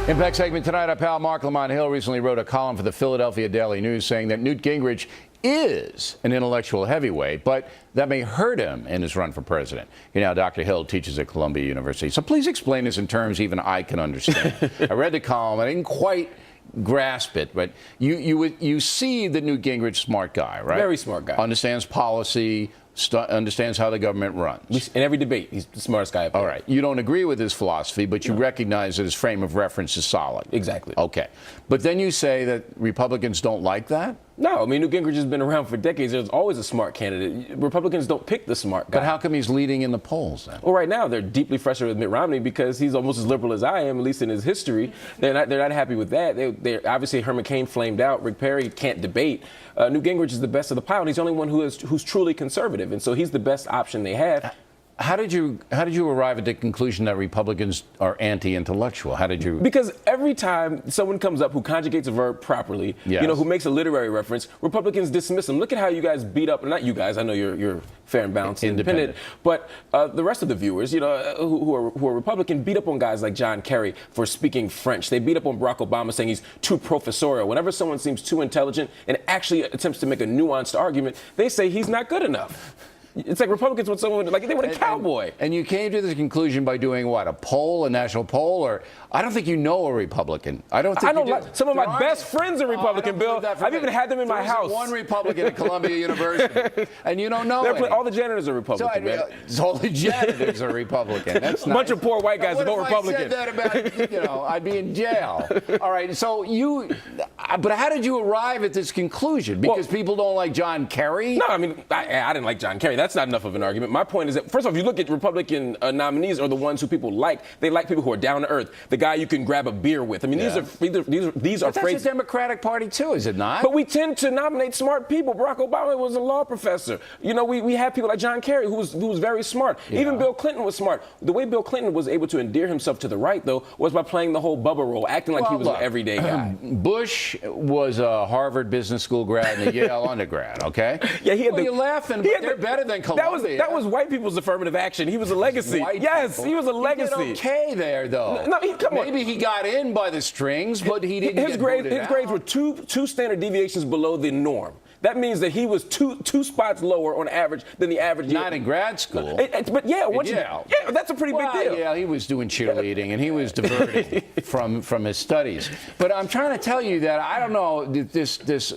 Impact segment tonight. Our pal Marc Lamont Hill recently wrote a column for the Philadelphia Daily News saying that Newt Gingrich is an intellectual heavyweight, but that may hurt him in his run for president. You know, Dr. Hill teaches at Columbia University, so please explain this in terms even I can understand. I read the column. I didn't quite grasp it, but you see the Newt Gingrich smart guy, right? Very smart guy. Understands policy. Understands how the government runs. In every debate, he's the smartest guy up there. All right. You don't agree with his philosophy, but you recognize that his frame of reference is solid. Exactly. Okay. But then you say that Republicans don't like that? No, I mean, Newt Gingrich has been around for decades. There's always a smart candidate. Republicans don't pick the smart guy. But how come he's leading in the polls then? Well, right now, they're deeply frustrated with Mitt Romney because he's almost as liberal as I am, at least in his history. They're not happy with that. They're obviously, Herman Cain flamed out. Rick Perry can't debate. Newt Gingrich is the best of the pile, and he's the only one who's truly conservative, and so he's the best option they have. How did you arrive at the conclusion that Republicans are anti-intellectual? How did you? Because every time someone comes up who conjugates a verb properly, yes, who makes a literary reference, Republicans dismiss them. Look at how you guys beat up, not you guys, I know you're fair and balanced and independent, but the rest of the viewers, who are Republican, beat up on guys like John Kerry for speaking French. They beat up on Barack Obama saying he's too professorial. Whenever someone seems too intelligent and actually attempts to make a nuanced argument, they say he's not good enough. It's like Republicans want someone like they want a cowboy. And you came to this conclusion by doing what? A poll, a national poll, or I don't think you know a Republican. I don't think you do. Some of my best friends are Republican, Bill. I've even had them in my house. One Republican at Columbia University, and you don't know any. All the janitors are Republican. So all the janitors are Republican. That's a bunch of poor white guys that vote Republican. If I said that about, I'd be in jail. All right. So but how did you arrive at this conclusion? Because people don't like John Kerry? No, I mean, I didn't like John Kerry. That's not enough of an argument. My point is that, first of all, if you look at Republican nominees are the ones who people like. They like people who are down to earth. The guy you can grab a beer with. I mean, these are but that's the Democratic Party too, is it not? But we tend to nominate smart people. Barack Obama was a law professor. We have people like John Kerry who was very smart. Yeah. Even Bill Clinton was smart. The way Bill Clinton was able to endear himself to the right, though, was by playing the whole Bubba role, acting like he was an everyday guy. Bush was a Harvard Business School grad and a Yale undergrad. Okay. Yeah, you're laughing, but they're better than Columbia. That was white people's affirmative action. He was a legacy. He was a legacy. He did okay there, though. No, come on. Maybe he got in by the strings, but he didn't his grades were two standard deviations below the norm. That means that he was two spots lower on average than the average. Not in grad school. But that's a pretty big deal. Yeah, he was doing cheerleading and he was diverting from his studies. But I'm trying to tell you that I don't know this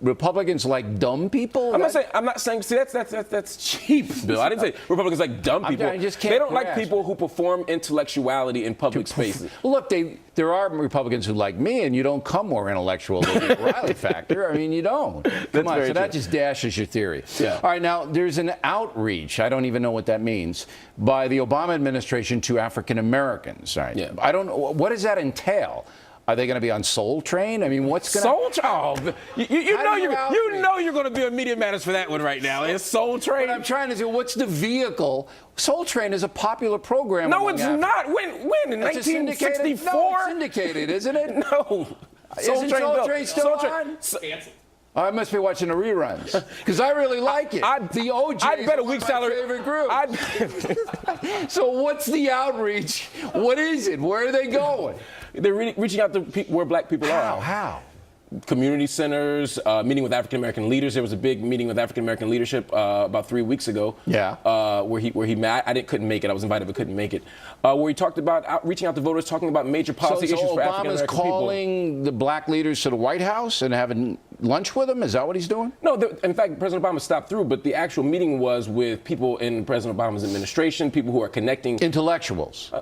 Republicans like dumb people. I'm not saying. See, that's cheap, Bill. I didn't say Republicans like dumb people. They don't like people who perform intellectuality in public spaces. Look, there are Republicans who like me, and you don't come more intellectual than the O'Reilly factor. I mean, you don't. Come on, so that just dashes your theory. Yeah. All right, now there's an outreach. I don't even know what that means by the Obama administration to African Americans. Right? Yeah. I don't. What does that entail? Are they going to be on Soul Train? I mean, what's going to... Soul Train? You know you're going to be on Media Matters for that one right now. It's Soul Train. But I'm trying to say, what's the vehicle? Soul Train is a popular program. No, it's not. When? In 1964? No, it's syndicated, isn't it? No. Isn't Soul Train still on? I must be watching the reruns because I really like it. The OJ I'd bet a week's salary. Favorite group. So what's the outreach? What is it? Where are they going? They're reaching out to where black people are. How? Community centers, meeting with African American leaders. There was a big meeting with African American leadership about 3 weeks ago. Yeah. Where he met. Couldn't make it. I was invited but couldn't make it. Where he talked about reaching out to voters, talking about major policy issues for African American people. Obama's calling the black leaders to the White House and having lunch with them? Is that what he's doing? No. In fact, President Obama stopped through, but the actual meeting was with people in President Obama's administration, people who are connecting. Intellectuals.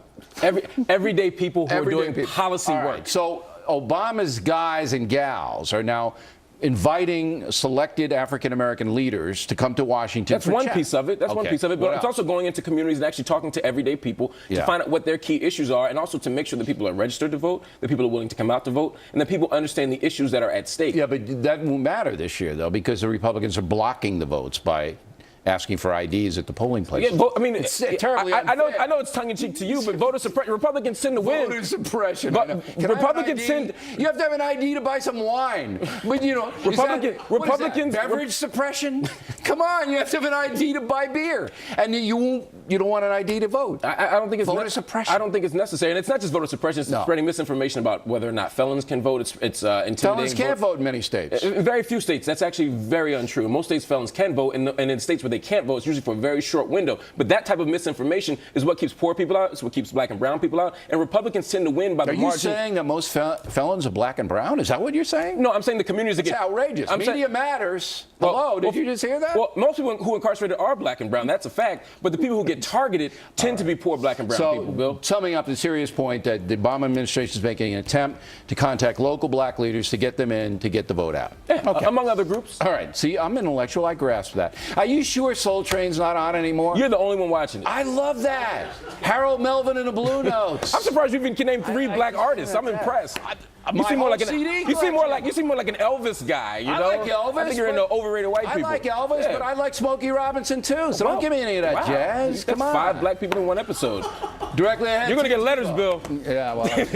Everyday people who are doing policy work. So Obama's guys and gals are now inviting selected African-American leaders to come to Washington. That's one piece of it. That's one piece of it. But it's also going into communities and actually talking to everyday people to find out what their key issues are, and also to make sure that people are registered to vote, that people are willing to come out to vote, and that people understand the issues that are at stake. Yeah, but that won't matter this year, though, because the Republicans are blocking the votes by asking for IDs at the polling place. Yeah, I mean, it's terribly I know it's tongue in cheek to you, but voter suppression. Republicans tend to win. Voter suppression. But Republicans tend. You have to have an ID to buy some wine. But you know, Republicans beverage suppression. Come on, you have to have an ID to buy beer, and you don't want an ID to vote. I don't think it's voter suppression. I don't think it's necessary, and it's not just voter suppression. It's spreading misinformation about whether or not felons can vote. It's intimidating. Felons can't vote in many states. In very few states, that's actually very untrue. In most states, felons can vote, and in states where they can't vote, it's usually for a very short window. But that type of misinformation is what keeps poor people out. It's what keeps black and brown people out. And Republicans tend to win by the margin. Are you saying that most felons are black and brown? Is that what you're saying? No, I'm saying the communities that get. It's outrageous. Media matters. Hello, did you just hear that? Well, most people who are incarcerated are black and brown. That's a fact. But the people who get targeted tend to be poor black and brown people, Bill. Summing up the serious point that the Obama administration is making an attempt to contact local black leaders to get them in to get the vote out. Yeah, okay. Among other groups. All right. See, I'm intellectual. I grasp that. Are you sure Soul Train's not on anymore? You're the only one watching it. I love that. Harold Melvin and the Blue Notes. I'm surprised you even can name 3 black artists. I'm impressed. You seem more like an Elvis guy. You know? I like Elvis. I think you're into overrated white people. I like Elvis, but I like Smokey Robinson too. So don't give me any of that jazz. That's Come on. 5 black people in one episode. Directly ahead. You're gonna get letters, Bill. Yeah. Well.